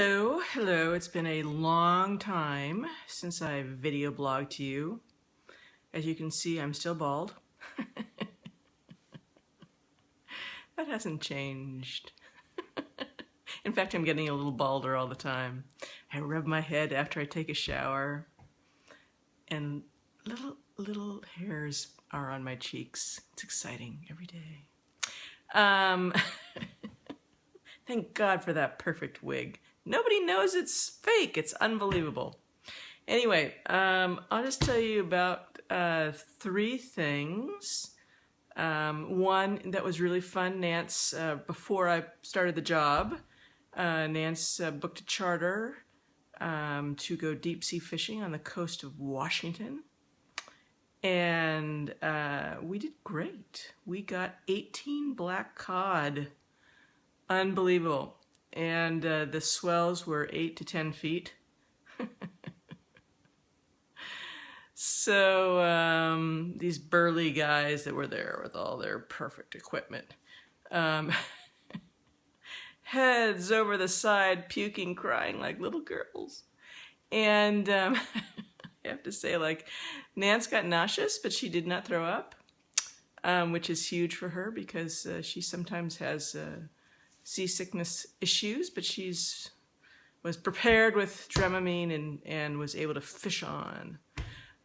Hello. It's been a long time since I video blogged to you. As you can see, I'm still bald. That hasn't changed. In fact, I'm getting a little balder all the time. I rub my head after I take a shower, and little hairs are on my cheeks. It's exciting every day. Thank God for that perfect wig. Nobody knows it's fake. It's unbelievable. Anyway, I'll just tell you about three things. One that was really fun, Nance, before I started the job, Nance booked a charter to go deep sea fishing on the coast of Washington. And we did great. We got 18 black cod. Unbelievable. And the swells were 8 to 10 feet. So these burly guys that were there with all their perfect equipment, heads over the side, puking, crying like little girls. And I have to say, like, Nance got nauseous, but she did not throw up, which is huge for her because she sometimes has seasickness issues, but was prepared with Dramamine and was able to fish on.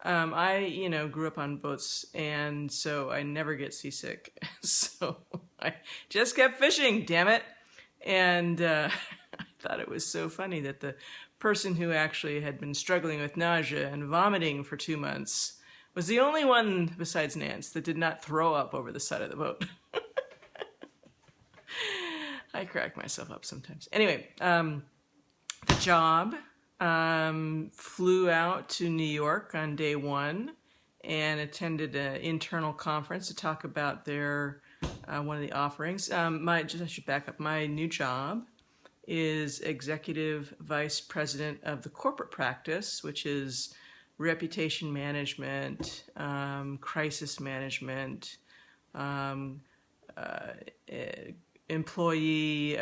I, grew up on boats, and so I never get seasick. So I just kept fishing, damn it. And I thought it was so funny that the person who actually had been struggling with nausea and vomiting for 2 months was the only one besides Nance that did not throw up over the side of the boat. I crack myself up sometimes. Anyway, the job flew out to New York on day one and attended an internal conference to talk about their one of the offerings. I should back up. My new job is Executive Vice President of the corporate practice, which is reputation management, crisis management, employee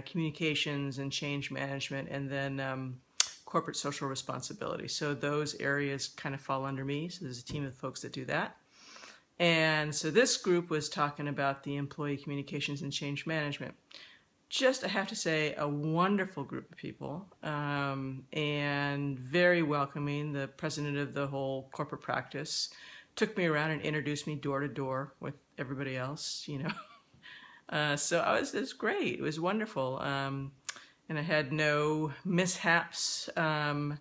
communications and change management, and then corporate social responsibility. So those areas kind of fall under me. So there's a team of folks that do that. And so this group was talking about the employee communications and change management. Just, I have to say, a wonderful group of people, and very welcoming. The president of the whole corporate practice took me around and introduced me door to door with everybody else, So it was great. It was wonderful. And I had no mishaps of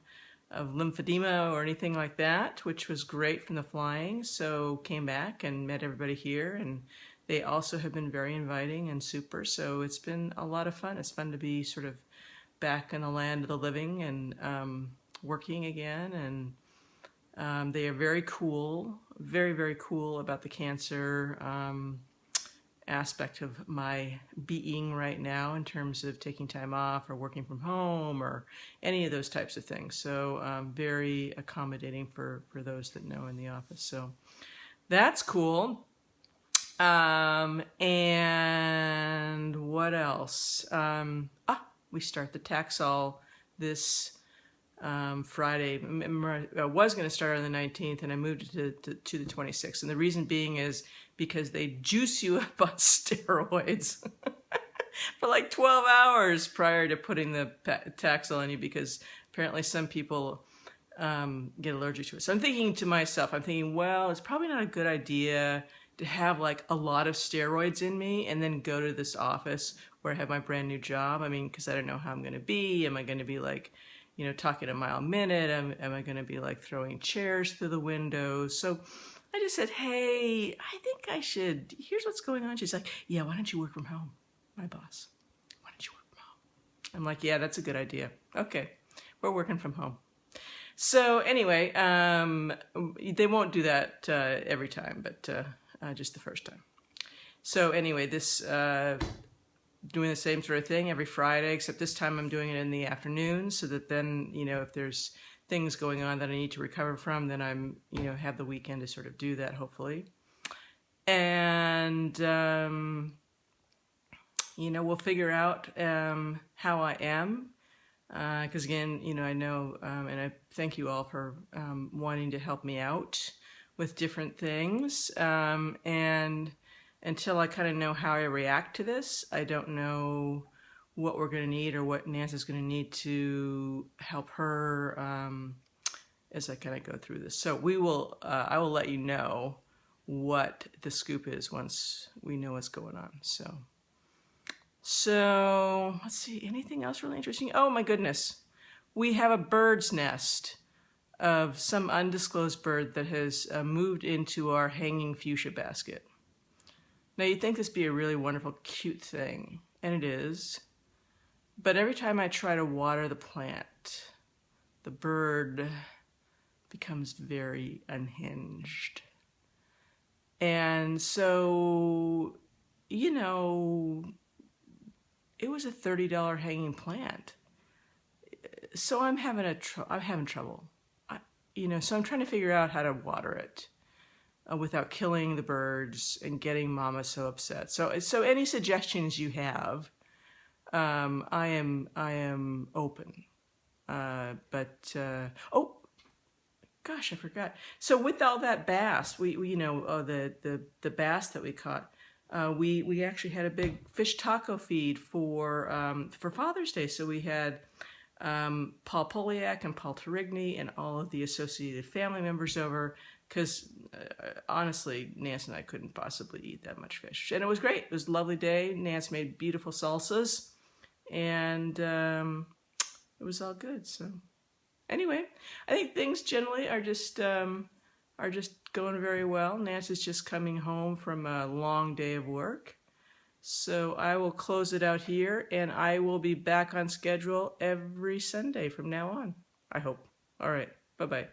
lymphedema or anything like that, which was great from the flying. So came back and met everybody here, and they also have been very inviting and super. So it's been a lot of fun. It's fun to be sort of back in the land of the living and working again. And they are very cool, very, very cool about the cancer aspect of my being right now in terms of taking time off or working from home or any of those types of things. So very accommodating for those that know in the office. So that's cool. And what else? We start the Taxol this Friday. Remember, I was going to start on the 19th, and I moved it to the 26th. And the reason being is because they juice you up on steroids for like 12 hours prior to putting the Taxol on you, because apparently some people get allergic to it. So I'm thinking to myself, well, it's probably not a good idea to have like a lot of steroids in me and then go to this office where I have my brand new job. I mean, because I don't know how I'm going to be. Am I going to be like, talking a mile a minute? Am I going to be like throwing chairs through the windows? So I just said, hey, I think I should, here's what's going on. She's like, yeah, why don't you work from home? My boss, why don't you work from home? I'm like, yeah, that's a good idea. Okay, we're working from home. So anyway, they won't do that every time, but just the first time. So anyway, this doing the same sort of thing every Friday, except this time I'm doing it in the afternoon, so that then, if there's things going on that I need to recover from, then I'm, have the weekend to sort of do that, hopefully. And we'll figure out how I am. Because again, I know, and I thank you all for wanting to help me out with different things. And until I kind of know how I react to this, I don't know what we're going to need or what Nancy's going to need to help her as I kind of go through this. So I will let you know what the scoop is once we know what's going on. So let's see, anything else really interesting? Oh my goodness. We have a bird's nest of some undisclosed bird that has moved into our hanging fuchsia basket. Now you'd think this would be a really wonderful, cute thing, and it is. But every time I try to water the plant, the bird becomes very unhinged. And so, it was a $30 hanging plant. So I'm having trouble. So I'm trying to figure out how to water it without killing the birds and getting Mama so upset. So any suggestions you have, I am open. Oh gosh, I forgot. So with all that bass, the bass that we caught, we actually had a big fish taco feed for Father's Day. So we had Paul Poliak and Paul Terigny and all of the associated family members over, because honestly, Nance and I couldn't possibly eat that much fish. And it was great. It was a lovely day. Nance made beautiful salsas, and it was all good. So anyway, I think things generally are just going very well. Nance is just coming home from a long day of work. So I will close it out here, and I will be back on schedule every Sunday from now on, I hope. All right, bye-bye.